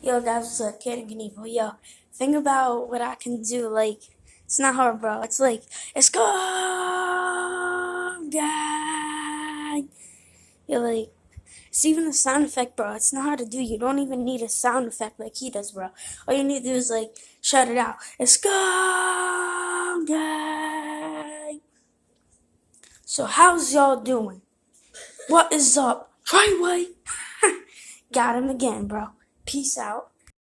Yo, guys, what's up? Kid and Knievel. Yo, think about what I can do. Like, it's not hard, bro. It's like, it's go, gang. You're like, it's even a sound effect, bro. It's not hard to do. You don't even need a sound effect like he does, bro. All you need to do is, like, shout it out. It's go, gang. So, how's y'all doing? What is up? Tryway. Got him again, bro. Peace out.